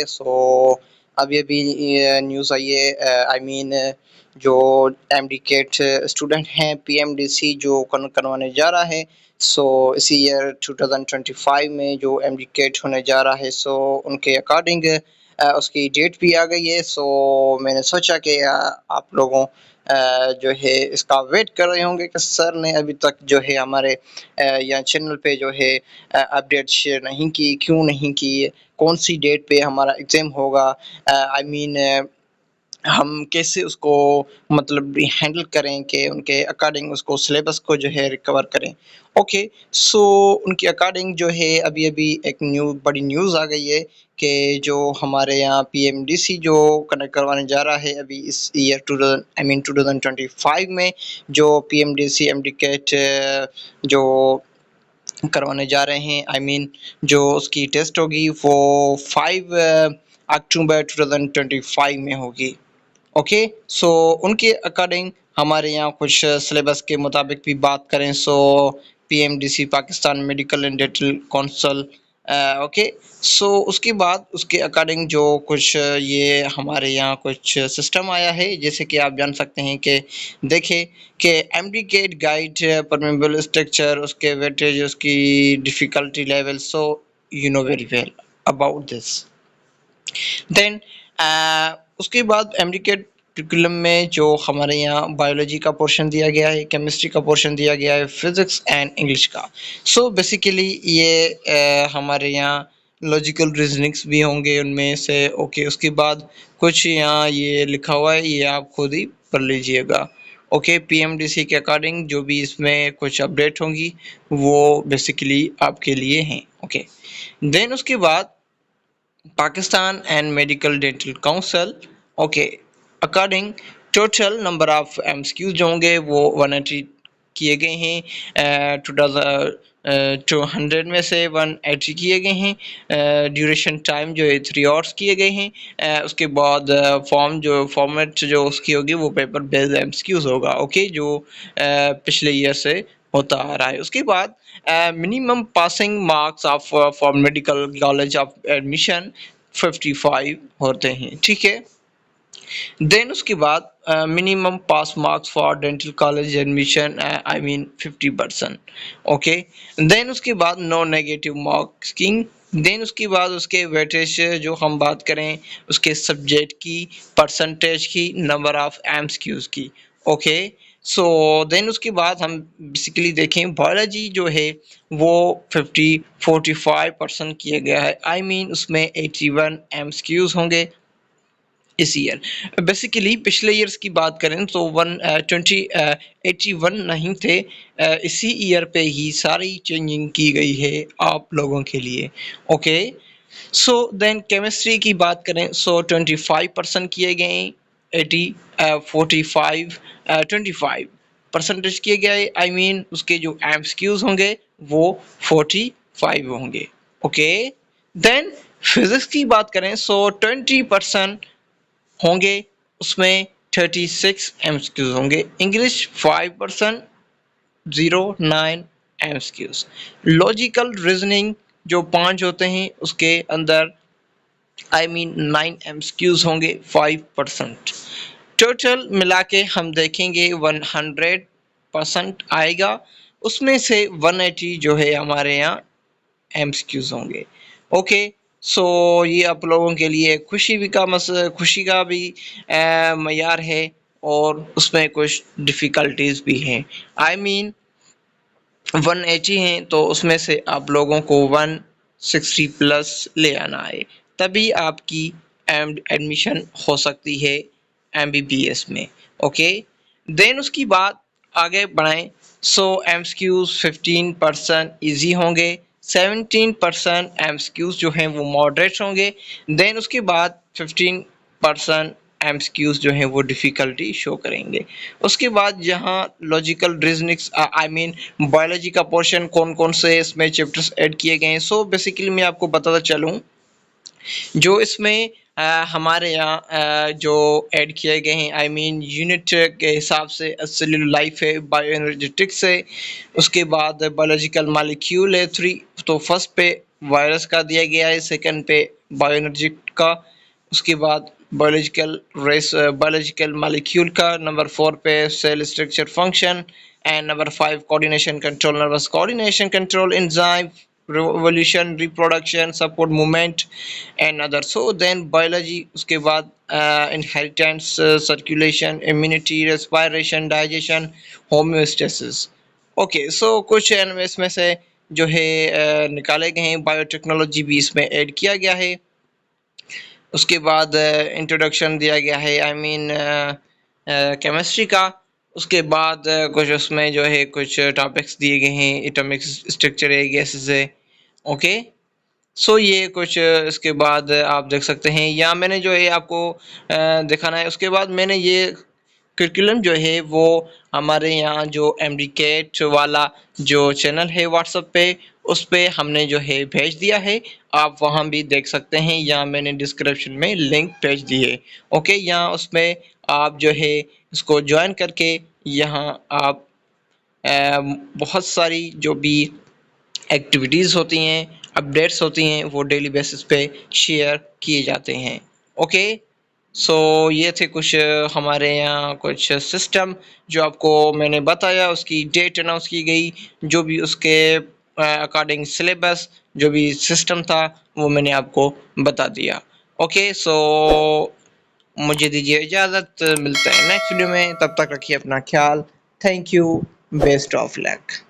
सो अभी अभी न्यूज़ आई है आई मीन जो एमडीकेट स्टूडेंट हैं पीएमडीसी जो करवाने जा रहा है। सो इसी ईयर 2025 में जो एमडीकेट होने जा रहा है सो उनके अकॉर्डिंग उसकी डेट भी आ गई है। सो मैंने सोचा कि आप लोगों जो है इसका वेट कर रहे होंगे कि सर ने अभी तक जो है हमारे यहाँ चैनल पे जो है अपडेट शेयर नहीं की, क्यों नहीं की, कौन सी डेट पे हमारा एग्ज़ाम होगा, आई मीन हम कैसे उसको मतलब हैंडल करें कि उनके अकॉर्डिंग उसको सिलेबस को जो है रिकवर करें। ओके, सो उनके अकॉर्डिंग जो है अभी-अभी एक बड़ी न्यूज़ आ गई है कि जो हमारे यहाँ पीएमडीसी जो कंडक्ट करवाने जा रहा है अभी इस ईयर 2000 आई मीन 2025 में जो पीएमडीसी एमडीकेट जो करवाने जा रहे हैं आई मीन जो उसकी टेस्ट होगी वो 5 अक्टूबर 2025 में होगी। ओके, सो उनके अकॉर्डिंग हमारे यहाँ कुछ सिलेबस के मुताबिक भी बात करें so PMDC Pakistan medical and dental council okay, so उसके बाद उसके अकॉर्डिंग जो कुछ ये हमारे यहाँ कुछ सिस्टम आया है जैसे कि आप जान सकते हैं कि देखें कि एमडीकेट गाइड परमेबल स्ट्रक्चर उसके वेटेज उसकी difficulty level so you know very well about this. Then उसके बाद एमडीकेट करिकुलम में जो हमारे यहाँ बायोलॉजी का पोर्शन दिया गया है, केमिस्ट्री का पोर्शन दिया गया है, फिजिक्स एंड इंग्लिश का। सो बेसिकली ये हमारे यहाँ लॉजिकल रीजनिंग्स भी होंगे उनमें से। ओके, उसके बाद कुछ यहाँ ये लिखा हुआ है, ये आप खुद ही पढ़ लीजिएगा। ओके, पीएमडीसी के अकॉर्डिंग जो भी इसमें कुछ अपडेट होंगी वो बेसिकली आपके लिए हैं। ओके, देन उसके बाद Pakistan and medical dental council okay according total number of MCQs जो होंगे वो 180 किए गए हैं। 200 में से 180 किए गए हैं। ड्यूरेशन टाइम जो है 3 आवर्स किए गए हैं। उसके बाद फॉर्मेट जो उसकी होगी वो पेपर बेस्ड एमसीक्यूज होगा। ओके, जो पिछले ईयर से होता आ रहा है। उसके बाद minimum passing marks of for medical college of admission 55 होते हैं, ठीक है। देन उसके बाद minimum pass marks for dental college admission I mean 50%। Okay, then उसके बाद नो नेगेटिव मार्किंग। देन उसके बाद उसके वेटेज जो हम बात करें उसके सब्जेक्ट की, परसेंटेज की, नंबर ऑफ एमसीक्यूज की। ओके, सो देन उसके बाद हम बेसिकली देखें बायोलॉजी जो है वो 45% किया गया है। आई मीन उसमें 81 एमसीक्यूज होंगे इस ईयर। बेसिकली पिछले ईयर्स की बात करें तो 81 नहीं थे। इसी ईयर पे ही सारी चेंजिंग की गई है आप लोगों के लिए। ओके, सो देन केमिस्ट्री की बात करें सो 25% किए गए, 25 परसेंटेज किए गए। आई मीन उसके जो एमसीक्यूज होंगे वो 45 होंगे। ओके, देन फिजिक्स की बात करें सो 20% होंगे, उसमें 36 एमसीक्यूज होंगे। English 5% 09 MCQs. लॉजिकल रीजनिंग जो 5 होते हैं उसके अंदर आई मीन 9 एमसीक्यूज होंगे 5%। टोटल मिला के हम देखेंगे 100% आएगा, उसमें से 180 जो है हमारे यहाँ एमसीक्यूज होंगे। ओके, सो ये आप लोगों के लिए खुशी का भी मयार है और उसमें कुछ डिफ़िकल्टीज भी हैं। आई मीन 180 हैं तो उसमें से आप लोगों को 160 प्लस ले आना है, तभी आपकी एडमिशन हो सकती है एमबीबीएस में। ओके, देन उसकी बात आगे बढ़ाएं सो एमसीक्यूज 15% ईजी होंगे, 17% एमसीक्यूज जो हैं वो मॉडरेट होंगे। देन उसके बाद 15% एमसीक्यूज जो हैं वो डिफ़िकल्टी शो करेंगे। उसके बाद जहाँ logical reasonings I mean biology का पोर्शन कौन कौन से इसमें चैप्टर्स ऐड किए गए हैं। सो बेसिकली मैं आपको बताता चलूँ जो इसमें हमारे यहाँ जो ऐड किए गए हैं आई मीन यूनिट के हिसाब से सेलुलर लाइफ है, बायो एनर्जेटिक्स है, उसके बाद बायोलॉजिकल मॉलिक्यूल है 3। तो फर्स्ट पे वायरस का दिया गया है, सेकंड पे बायोएनर्जी का, उसके बाद बायोलॉजिकल मॉलिक्यूल का, नंबर 4 पे cell structure function, and number 5 coordination control, nervous coordination control, enzyme, revolution, reproduction, support movement and others. So then biology, उसके बाद inheritance, circulation, immunity, respiration, digestion, homeostasis. Okay so कुछ इसमें से जो है निकाले गए हैं, बायोटेक्नोलॉजी भी इसमें ऐड किया गया है। उसके बाद इंट्रोडक्शन दिया गया है, आई मीन केमिस्ट्री का। उसके बाद कुछ उसमें जो है कुछ टॉपिक्स दिए गए हैं, एटॉमिक स्ट्रक्चर है, गैसेस है। ओके सो ये कुछ इसके बाद आप देख सकते हैं, या मैंने जो है आपको दिखाना है। उसके बाद मैंने ये करिकुलम जो है वो हमारे यहाँ जो एमडीकेट वाला जो चैनल है व्हाट्सएप पे, उस पे हमने जो है भेज दिया है। आप वहाँ भी देख सकते हैं, या मैंने डिस्क्रिप्शन में लिंक भेज दी है। ओके, यहाँ उसमें आप जो है इसको ज्वाइन करके यहाँ आप बहुत सारी जो भी एक्टिविटीज़ होती हैं, अपडेट्स होती हैं, वो डेली बेसिस पे शेयर किए जाते हैं। ओके सो ये थे कुछ हमारे यहाँ कुछ सिस्टम जो आपको मैंने बताया, उसकी डेट अनाउंस की गई, जो भी उसके अकॉर्डिंग सिलेबस जो भी सिस्टम था वो मैंने आपको बता दिया। ओके सो मुझे दीजिए इजाज़त, मिलते हैं नेक्स्ट वीडियो में, तब तक रखिए अपना ख्याल। Thank you, best of luck.